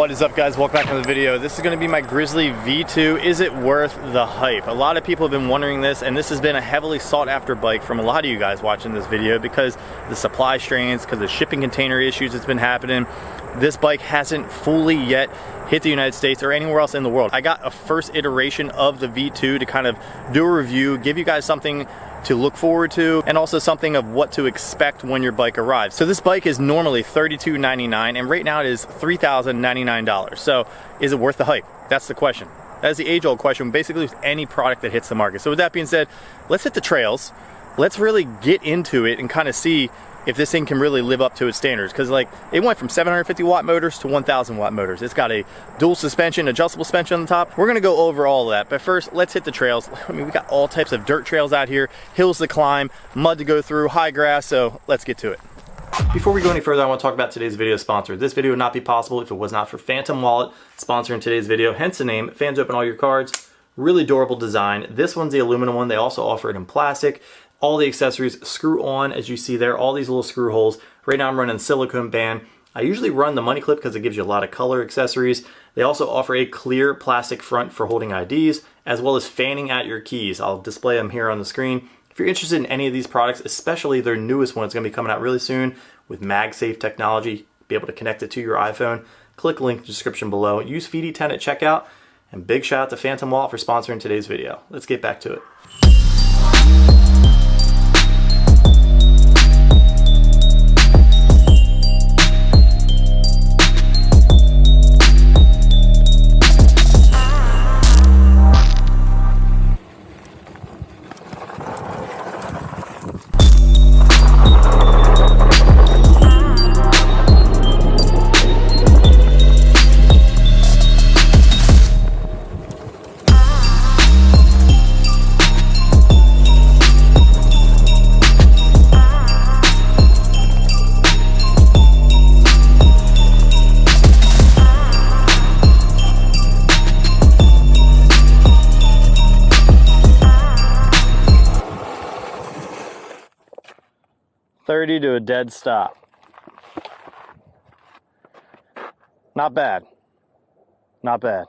What is up, guys? Welcome back to the video. This is going to be my Grizzly V2. Is it worth the hype? A lot of people have been wondering this, and this has been a heavily sought after bike from a lot of you guys watching this video because the supply strains, because the shipping container issues that's been happening. This bike hasn't fully yet hit the United States or anywhere else in the world. I got a first iteration of the V2 to kind of do a review, give you guys something to look forward to, and also something of what to expect when your bike arrives. So this bike is normally $32.99, and right now it is $3,099. So is it worth the hype? That's the question. That is the age-old question, basically with any product that hits the market. So with that being said, let's hit the trails. Let's really get into it and kind of see if this thing can really live up to its standards, because like it went from 750 watt motors to 1000 watt motors. It's got a dual suspension, adjustable suspension on the top. We're gonna go over all of that, but first let's hit the trails. I mean, we got all types of dirt trails out here, hills to climb, mud to go through, high grass, so let's get to it. Before we go any further, I want to talk about today's video sponsor. This video would not be possible if it was not for Phantom Wallet sponsoring today's video, hence the name. Fans open all your cards. Really durable design. This one's the aluminum one. They also offer it in plastic. All the accessories screw on, as you see there, all these little screw holes. Right now I'm running silicone band. I usually run the money clip because it gives you a lot of color accessories. They also offer a clear plastic front for holding IDs, as well as fanning out your keys. I'll display them here on the screen. If you're interested in any of these products, especially their newest one, it's going to be coming out really soon with MagSafe technology, be able to connect it to your iPhone. Click the link in the description below. Use Fede 10 at checkout, and big shout out to Phantom Wallet for sponsoring today's video. Let's get back to it. To a dead stop. Not bad. Not bad.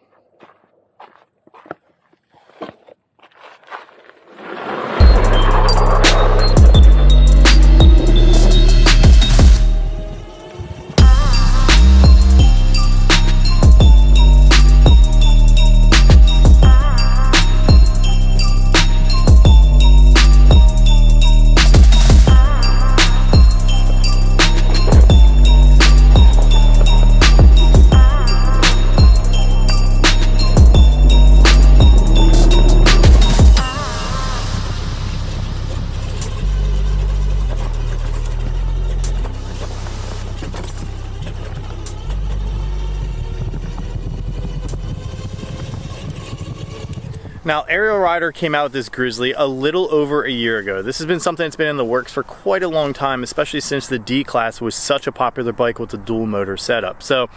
Now, Ariel Rider came out with this Grizzly a little over a year ago. This has been something that's been in the works for quite a long time, especially since the D-Class was such a popular bike with the dual motor setup. So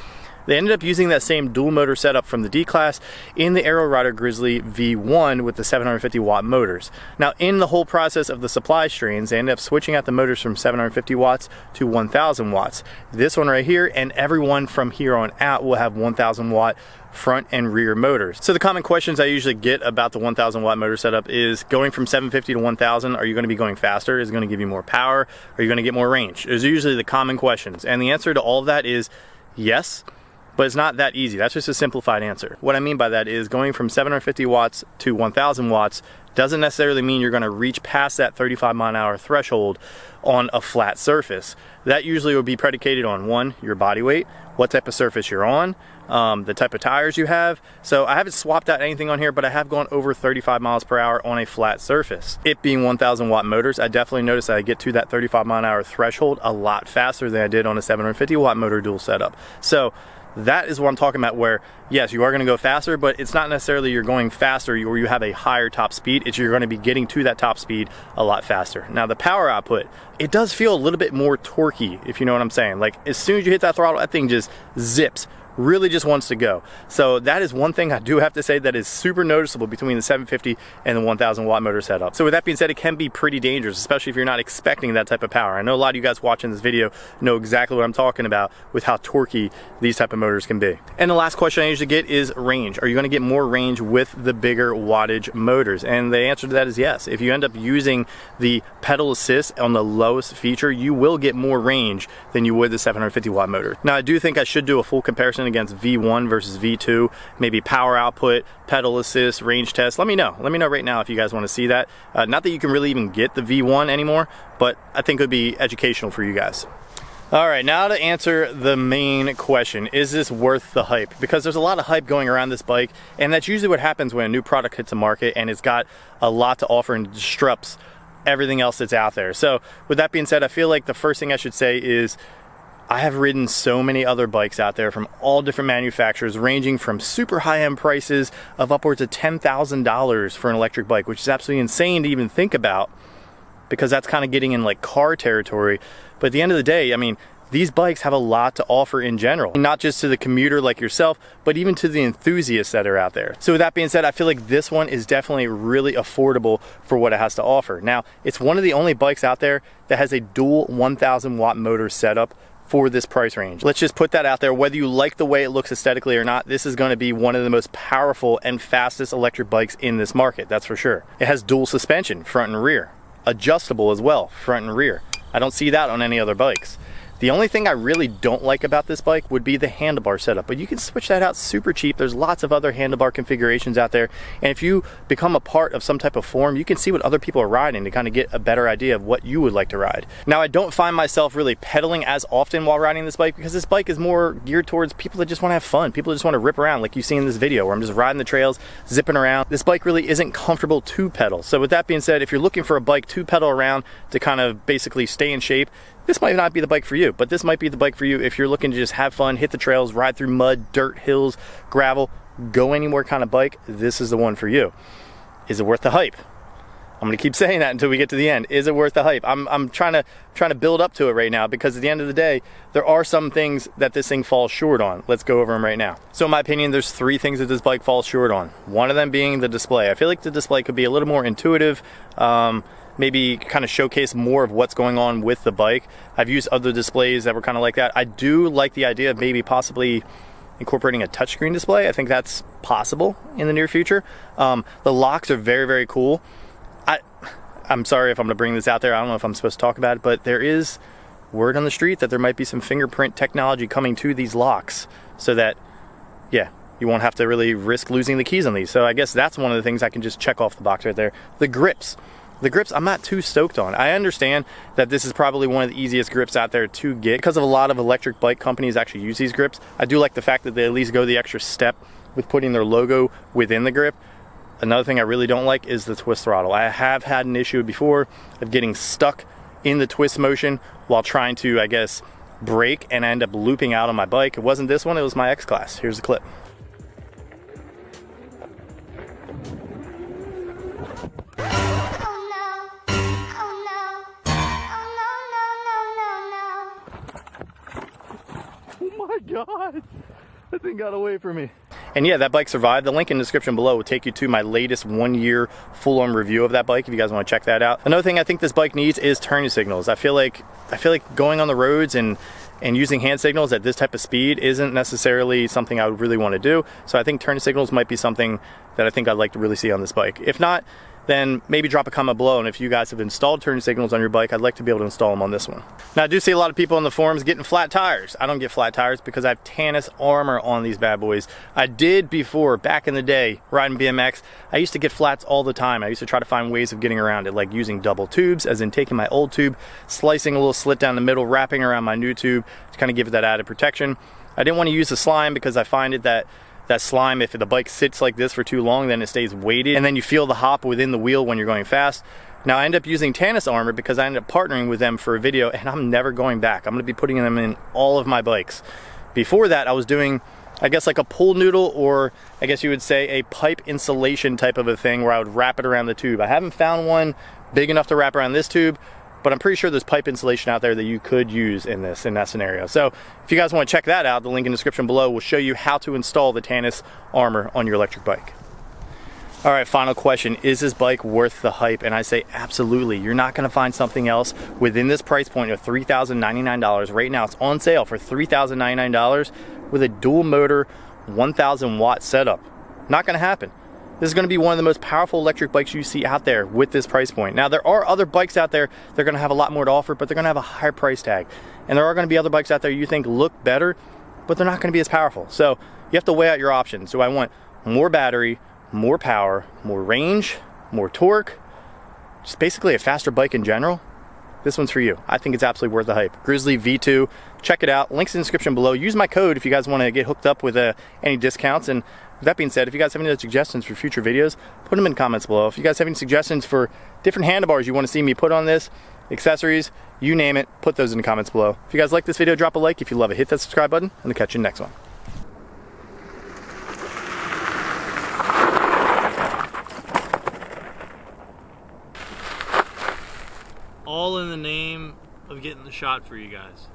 they ended up using that same dual motor setup from the D-Class in the Ariel Rider Grizzly V1 with the 750 watt motors. Now, in the whole process of the supply strains, they ended up switching out the motors from 750 watts to 1000 watts. This one right here, and everyone from here on out will have 1000 watt front and rear motors. So the common questions I usually get about the 1000 watt motor setup is going from 750 to 1000, are you going to be going faster? Is it going to give you more power? Are you going to get more range? Those are usually the common questions. And the answer to all of that is yes, but it's not that easy. That's just a simplified answer. What I mean by that is going from 750 watts to 1000 watts doesn't necessarily mean you're going to reach past that 35 mile an hour threshold on a flat surface. That usually would be predicated on one, your body weight, what type of surface you're on, the type of tires you have. So I haven't swapped out anything on here, but I have gone over 35 miles per hour on a flat surface. It being 1000 watt motors, I definitely noticed that I get to that 35 mile an hour threshold a lot faster than I did on a 750 watt motor dual setup. So that is what I'm talking about, where yes, you are going to go faster, but it's not necessarily you're going faster or you have a higher top speed. It's you're going to be getting to that top speed a lot faster. Now the power output, it does feel a little bit more torquey, if you know what I'm saying. Like as soon as you hit that throttle, that thing just zips really just wants to go. So that is one thing I do have to say that is super noticeable between the 750 and the 1000 watt motor setup. So with that being said, it can be pretty dangerous, especially if you're not expecting that type of power. I know a lot of you guys watching this video know exactly what I'm talking about with how torquey these type of motors can be. And the last question I usually get is range. Are you going to get more range with the bigger wattage motors? And the answer to that is yes. If you end up using the pedal assist on the lowest feature, you will get more range than you would the 750 watt motor. Now I do think I should do a full comparison against V1 versus V2, maybe power output, pedal assist, range test. Let me know right now if you guys want to see that. Not that you can really even get the V1 anymore, but I think it would be educational for you guys. All right, now to answer the main question, is this worth the hype? Because there's a lot of hype going around this bike, and that's usually what happens when a new product hits the market and it's got a lot to offer and disrupts everything else that's out there. So with that being said, I feel like the first thing I should say is I have ridden so many other bikes out there from all different manufacturers, ranging from super high-end prices of upwards of $10,000 for an electric bike, which is absolutely insane to even think about, because that's kind of getting in like car territory. But at the end of the day, I mean, these bikes have a lot to offer in general, not just to the commuter like yourself, but even to the enthusiasts that are out there. So with that being said, I feel like this one is definitely really affordable for what it has to offer. Now, it's one of the only bikes out there that has a dual 1000 watt motor setup for this price range. Let's just put that out there. Whether you like the way it looks aesthetically or not, this is going to be one of the most powerful and fastest electric bikes in this market, that's for sure. It has dual suspension, front and rear. Adjustable as well, front and rear. I don't see that on any other bikes. The only thing I really don't like about this bike would be the handlebar setup, but you can switch that out super cheap. There's lots of other handlebar configurations out there, and if you become a part of some type of forum, you can see what other people are riding to kind of get a better idea of what you would like to ride. Now, I don't find myself really pedaling as often while riding this bike, because this bike is more geared towards people that just want to have fun. People that just want to rip around, like you see in this video where I'm just riding the trails, zipping around. This bike really isn't comfortable to pedal. So with that being said, if you're looking for a bike to pedal around to kind of basically stay in shape, this might not be the bike for you, but this might be the bike for you if you're looking to just have fun, hit the trails, ride through mud, dirt, hills, gravel, go anywhere kind of bike. This is the one for you. Is it worth the hype? I'm gonna keep saying that until we get to the end. Is it worth the hype? I'm trying to build up to it right now, because at the end of the day, there are some things that this thing falls short on. Let's go over them right now. So in my opinion, there's 3 things that this bike falls short on. One of them being the display. I feel like the display could be a little more intuitive, maybe kind of showcase more of what's going on with the bike. I've used other displays that were kind of like that. I do like the idea of maybe possibly incorporating a touchscreen display. I think that's possible in the near future. The locks are very, very cool. I'm sorry if I'm gonna bring this out there. I don't know if I'm supposed to talk about it, but there is word on the street that there might be some fingerprint technology coming to these locks, so that, yeah, you won't have to really risk losing the keys on these. So I guess that's one of the things I can just check off the box right there. The grips. The grips, I'm not too stoked on. I understand that this is probably one of the easiest grips out there to get, because of a lot of electric bike companies actually use these grips. I do like the fact that they at least go the extra step with putting their logo within the grip. Another thing I really don't like is the twist throttle. I have had an issue before of getting stuck in the twist motion while trying to, I guess, brake, and I end up looping out on my bike. It wasn't this one, it was my X-Class. Here's the clip. Oh my God, that thing got away from me. And yeah, that bike survived. The link in the description below will take you to my latest 1-year full-on review of that bike if you guys want to check that out. Another thing I think this bike needs is turning signals. I feel like going on the roads and using hand signals at this type of speed isn't necessarily something I would really want to do. So I think turning signals might be something that I think I'd like to really see on this bike. If not, then maybe drop a comment below, and if you guys have installed turn signals on your bike, I'd like to be able to install them on this one. Now, I do see a lot of people in the forums getting flat tires. I don't get flat tires because I have Tannis armor on these bad boys. I did before, back in the day, riding BMX. I used to get flats all the time. I used to try to find ways of getting around it, like using double tubes, as in taking my old tube, slicing a little slit down the middle, wrapping around my new tube to kind of give it that added protection. I didn't want to use the slime because I find it that slime, if the bike sits like this for too long, then it stays weighted, and then you feel the hop within the wheel when you're going fast. Now, I end up using Tannis armor because I ended up partnering with them for a video, and I'm never going back. I'm going to be putting them in all of my bikes. Before that, I was doing, I guess, like a pool noodle, or I guess you would say a pipe insulation type of a thing, where I would wrap it around the tube. I haven't found one big enough to wrap around this tube, but I'm pretty sure there's pipe insulation out there that you could use in that scenario. So if you guys want to check that out, the link in the description below will show you how to install the Tannis armor on your electric bike. All right, final question. Is this bike worth the hype? And I say absolutely. You're not gonna find something else within this price point of $3,099. Right now it's on sale for $3,099 with a dual motor 1,000 watt setup. Not gonna happen. This is gonna be one of the most powerful electric bikes you see out there with this price point. Now there are other bikes out there, they're gonna have a lot more to offer, but they're gonna have a higher price tag. And there are gonna be other bikes out there you think look better, but they're not gonna be as powerful. So you have to weigh out your options. Do I want more battery, more power, more range, more torque, just basically a faster bike in general? This one's for you. I think it's absolutely worth the hype. Grizzly V2, check it out. Links in the description below. Use my code if you guys want to get hooked up with any discounts. And with that being said, if you guys have any other suggestions for future videos, put them in the comments below. If you guys have any suggestions for different handlebars you want to see me put on this, accessories, you name it, put those in the comments below. If you guys like this video, drop a like. If you love it, hit that subscribe button, and I'll catch you in the next one. All in the name of getting the shot for you guys.